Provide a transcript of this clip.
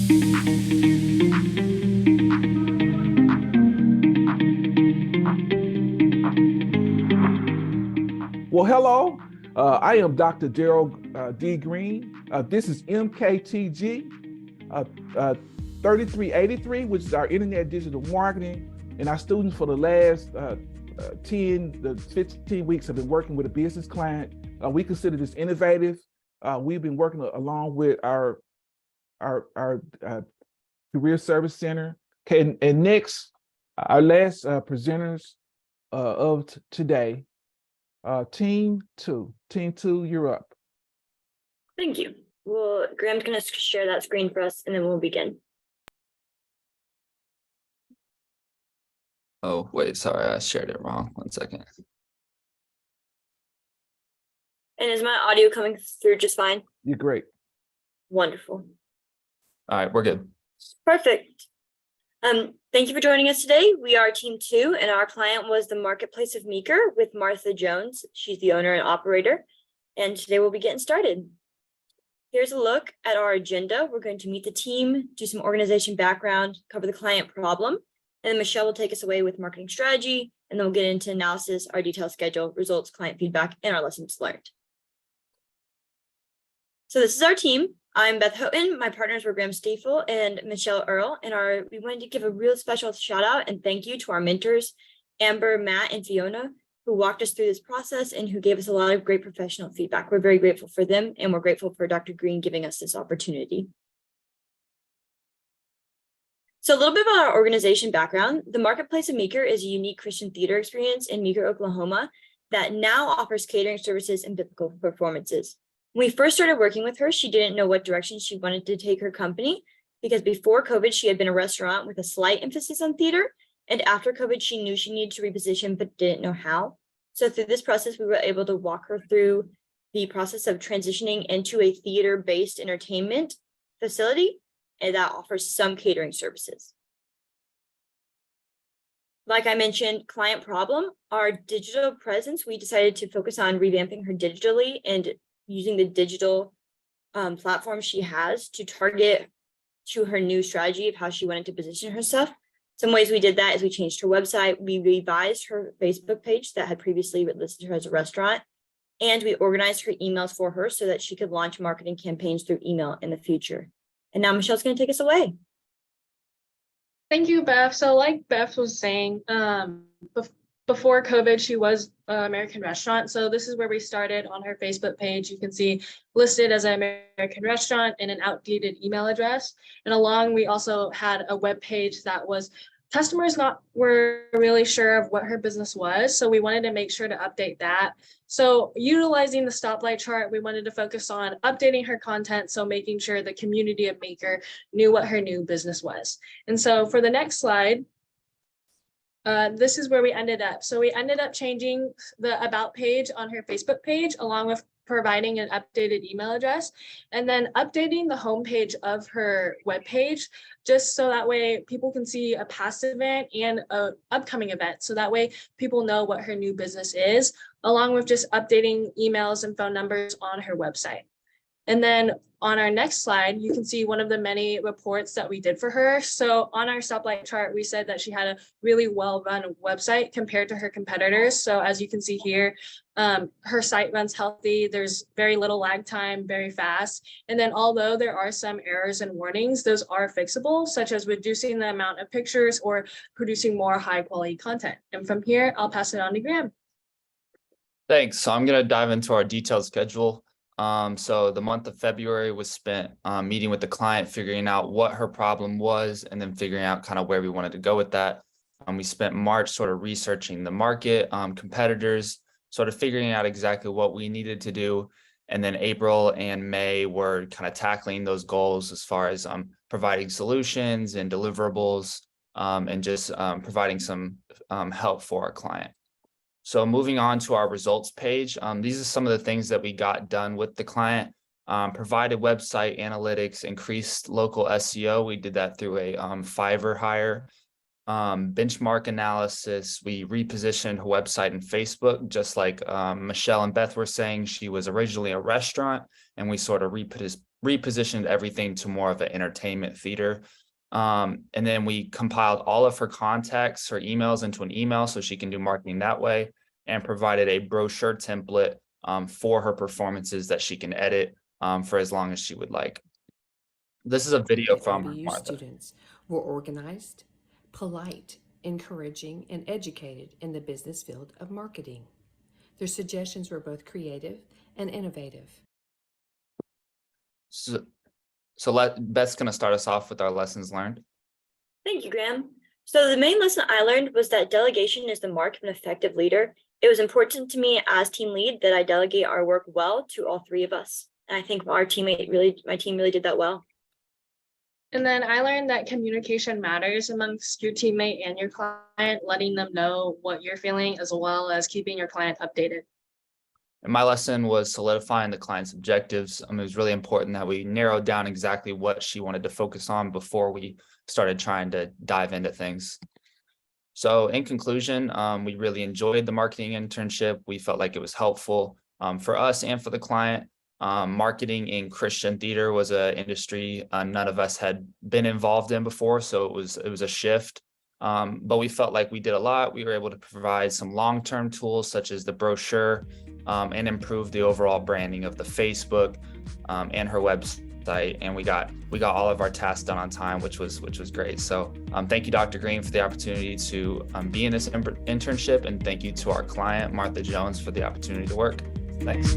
Well, hello. I am Dr. Gerald D. Green. This is MKTG 3383, which is our internet digital marketing. And our students for the last 10 to 15 weeks have been working with a business client. We consider this innovative. We've been working along with our career service center. Okay, and next, our last presenters of today. Team two, you're up. Thank you. Well, Graham's going to share that screen for us, and then we'll begin. Oh, wait, sorry, I shared it wrong. 1 second. And is my audio coming through just fine? You're great. Wonderful. All right, we're good. Perfect. Thank you for joining us today. We are Team 2, and our client was the Marketplace of Meeker with Martha Jones. She's the owner and operator, and today we'll be getting started. Here's a look at our agenda. We're going to meet the team, do some organization background, cover the client problem, and then Michelle will take us away with marketing strategy, and then we'll get into analysis, our detailed schedule, results, client feedback, and our lessons learned. So this is our team. I'm Beth Houghton. My partners were Graham Stiefel and Michelle Earle. And we wanted to give a real special shout out and thank you to our mentors, Amber, Matt, and Fiona, who walked us through this process and who gave us a lot of great professional feedback. We're very grateful for them, and we're grateful for Dr. Green giving us this opportunity. So a little bit about our organization background. The Marketplace of Meeker is a unique Christian theater experience in Meeker, Oklahoma, that now offers catering services and biblical performances. When we first started working with her, she didn't know what direction she wanted to take her company, because before COVID, she had been a restaurant with a slight emphasis on theater. And after COVID, she knew she needed to reposition, but didn't know how. So through this process, we were able to walk her through the process of transitioning into a theater-based entertainment facility, and that offers some catering services. Like I mentioned, client problem, our digital presence, we decided to focus on revamping her digitally and using the digital platform she has to target to her new strategy of how she wanted to position herself. Some ways we did that is we changed her website, we revised her Facebook page that had previously listed her as a restaurant, and we organized her emails for her so that she could launch marketing campaigns through email in the future. And now Michelle's going to take us away. Thank you, Beth. So like Beth was saying, before COVID, she was an American Restaurant. So this is where we started on her Facebook page. You can see listed as an American Restaurant and an outdated email address. And along, we also had a web page that was customers were really sure of what her business was. So we wanted to make sure to update that. So utilizing the stoplight chart, we wanted to focus on updating her content. So making sure the community of Meeker knew what her new business was. And so for the next slide, this is where we ended up. So we ended up changing the about page on her Facebook page, along with providing an updated email address, and then updating the homepage of her webpage, just so that way people can see a past event and an upcoming event. So that way people know what her new business is, along with just updating emails and phone numbers on her website. And then on our next slide, you can see one of the many reports that we did for her. So on our stoplight chart, we said that she had a really well-run website compared to her competitors. So as you can see here, her site runs healthy. There's very little lag time, very fast. And then although there are some errors and warnings, those are fixable, such as reducing the amount of pictures or producing more high quality content. And from here, I'll pass it on to Graham. Thanks. So I'm going to dive into our detailed schedule. So the month of February was spent meeting with the client, figuring out what her problem was, and then figuring out kind of where we wanted to go with that. We spent March sort of researching the market, competitors, sort of figuring out exactly what we needed to do. And then April and May were kind of tackling those goals as far as providing solutions and deliverables, and just providing some help for our client. So moving on to our results page, these are some of the things that we got done with the client. Provided website analytics, increased local SEO. We did that through a Fiverr hire. Benchmark analysis. We repositioned her website and Facebook, just like Michelle and Beth were saying. She was originally a restaurant, and we sort of repositioned everything to more of an entertainment theater. And then we compiled all of her contacts, her emails into an email so she can do marketing that way, and provided a brochure template for her performances that she can edit for as long as she would like. This is a video from MKTG Martha. students were organized, polite, encouraging, and educated in the business field of marketing. Their suggestions were both creative and innovative. So Beth's going to start us off with our lessons learned. Thank you, Graham. So the main lesson I learned was that delegation is the mark of an effective leader. It was important to me as team lead that I delegate our work well to all three of us. And I think my team really did that well. And then I learned that communication matters amongst your teammate and your client, letting them know what you're feeling as well as keeping your client updated. And my lesson was solidifying the client's objectives. It was really important that we narrowed down exactly what she wanted to focus on before we started trying to dive into things. So in conclusion, we really enjoyed the marketing internship. We felt like it was helpful for us and for the client. Marketing in Christian theater was an industry none of us had been involved in before, so it was a shift. But we felt like we did a lot. We were able to provide some long-term tools such as the brochure and improve the overall branding of the Facebook and her website. And we got all of our tasks done on time, which was great. So thank you, Dr. Green, for the opportunity to be in this internship, and thank you to our client, Martha Jones, for the opportunity to work. Thanks.